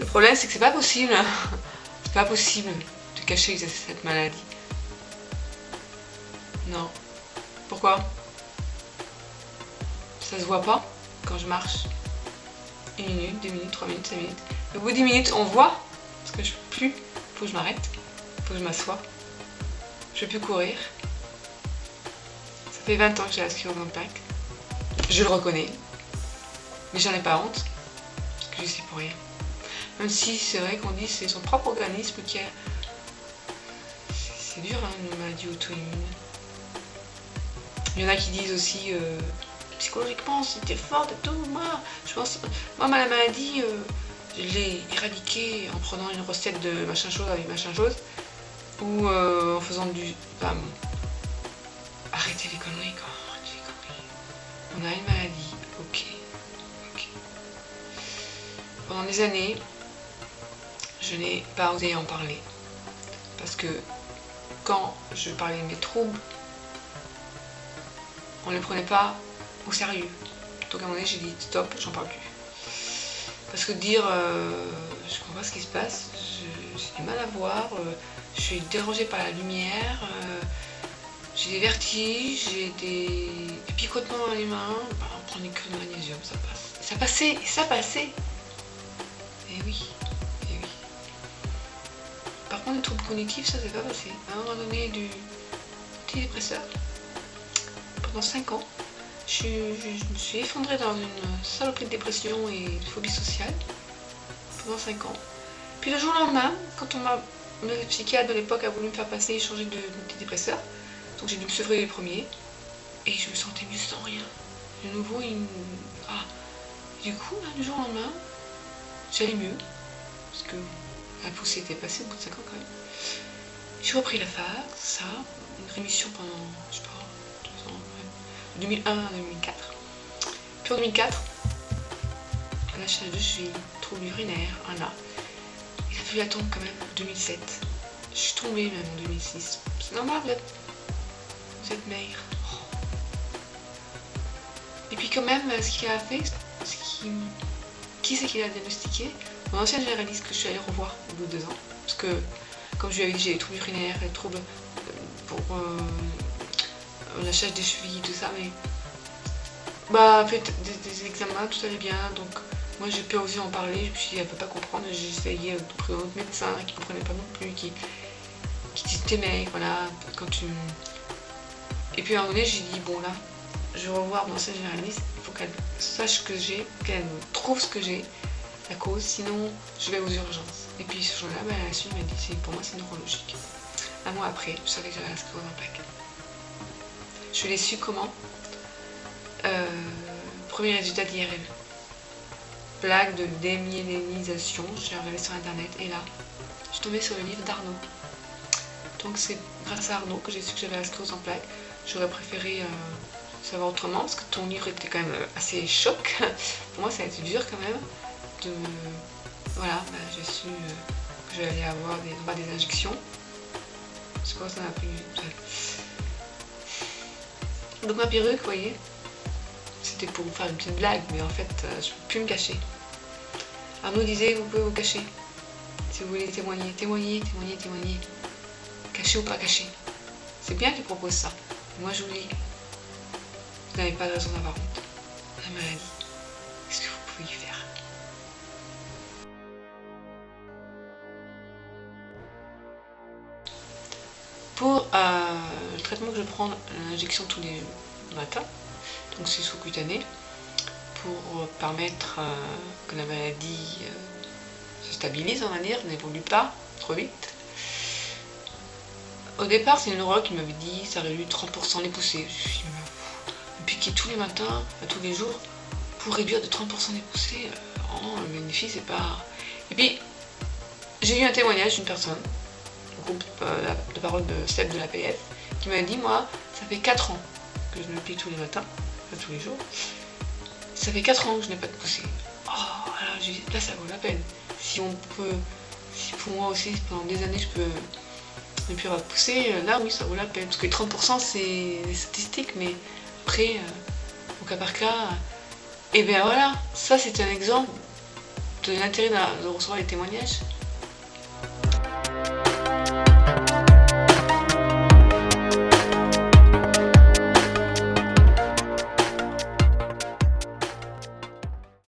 problème, c'est que c'est pas possible. C'est pas possible de cacher cette maladie. Non. Pourquoi? Ça se voit pas quand je marche. 1 minute, 2 minutes, 3 minutes, 5 minutes. Et au bout de 10 minutes, on voit. Parce que je peux plus. Faut que je m'arrête. Faut que je m'assoie. Je peux plus courir. Ça fait 20 ans que j'ai la sclérose en plaques. Je le reconnais. Mais j'en ai pas honte. Parce que je suis pour rien. Même si c'est vrai qu'on dit que c'est son propre organisme qui a... C'est dur, hein, une maladie auto-immune. Il y en a qui disent aussi... psychologiquement, si t'es forte et tout, moi ma maladie, je l'ai éradiquée en prenant une recette de machin chose avec machin chose, ou en faisant du... Bah, arrêtez les conneries, quoi. Arrêtez les conneries. On a une maladie, ok. Pendant des années, je n'ai pas osé en parler, parce que quand je parlais de mes troubles, on ne les prenait pas au sérieux. Donc à un moment donné, j'ai dit stop, j'en parle plus. Parce que dire je comprends pas ce qui se passe, j'ai du mal à voir, je suis dérangée par la lumière, j'ai des vertiges, j'ai des picotements dans les mains, bah, on prend des cures de magnésium, ça passe. Ça passait, et ça passait. Et oui, et oui. Par contre, les troubles cognitifs, ça s'est pas passé. À un moment donné, du antidépresseur, pendant 5 ans, je me suis effondrée dans une saloperie de dépression et de phobie sociale pendant 5 ans. Puis le jour au lendemain, quand le psychiatre de l'époque a voulu me faire passer et changer d'antidépresseur, donc j'ai dû me sevrer les premiers, et je me sentais mieux sans rien. De nouveau, du coup, là, du jour au lendemain, j'allais mieux, parce que la poussée était passée au bout de 5 ans quand même. J'ai repris la fac, ça, une rémission pendant, je sais pas, 2 ans, de 2001 à 2004. Puis en 2004, un lâchage de cheville, trouble urinaire, il a fallu attendre quand même 2007. Je suis tombée même en 2006. C'est normal, vous êtes maigre. Et puis quand même, ce qu'il a fait, qui c'est qui l'a diagnostiqué? Mon ancien généraliste que je suis allée revoir au bout de 2 ans. Parce que, comme je lui avais dit, j'ai des troubles urinaires, des troubles pour lâchage des chevilles, tout ça, mais bah, fait des examens, tout allait bien, donc moi j'ai pas osé en parler, je me suis dit, elle peut pas comprendre, j'ai essayé de trouver un autre médecin qui comprenait pas non plus, qui disait t'es maigre, voilà, quand tu... Et puis à un moment donné, j'ai dit, bon là, je vais revoir mon ancien généraliste, il faut qu'elle sache ce que j'ai, qu'elle trouve ce que j'ai, la cause, sinon je vais aux urgences. Et puis ce jour-là, bah, la suite m'a dit, pour moi c'est neurologique. 1 mois après, je savais que j'avais la sclérose en plaques. Je l'ai su comment? Premier résultat d'IRM. Plaque de démyélinisation, j'ai regardé sur internet et là, je suis tombée sur le livre d'Arnaud. Donc c'est grâce à Arnaud que j'ai su que j'avais la sclérose en plaques. J'aurais préféré savoir autrement parce que ton livre était quand même assez choc. Pour moi ça a été dur quand même. Voilà, j'ai su que j'allais avoir des injections. C'est quoi ça m'a plu? Donc ma perruque, vous voyez, c'était pour vous faire une petite blague, mais en fait, je ne peux plus me cacher. Arnaud disait, vous pouvez vous cacher. Si vous voulez témoigner. Cacher ou pas cacher. C'est bien qu'il propose ça. Moi, je vous dis, vous n'avez pas de raison d'avoir honte. La maladie, qu'est-ce que vous pouvez y faire? Pour le traitement que je prends, l'injection tous les matins, donc c'est sous-cutané, pour permettre que la maladie se stabilise, on va dire, n'évolue pas trop vite. Au départ, c'est une neurologue qui m'avait dit ça réduit 30% les poussées. Je me suis dit, me piquer tous les matins, tous les jours, pour réduire de 30% les poussées, le bénéfice, c'est pas... Et puis, j'ai eu un témoignage d'une personne, groupe de parole de Seb de l'APF, qui m'a dit, moi, ça fait 4 ans que je me pique tous les matins, enfin tous les jours. Ça fait 4 ans que je n'ai pas de poussée. Oh, alors j'ai dit, là ça vaut la peine. Si pour moi aussi, pendant des années, je peux ne plus avoir de poussée, là oui, ça vaut la peine. Parce que les 30% c'est des statistiques, mais après, au cas par cas, et bien voilà, ça c'est un exemple l'intérêt de recevoir les témoignages.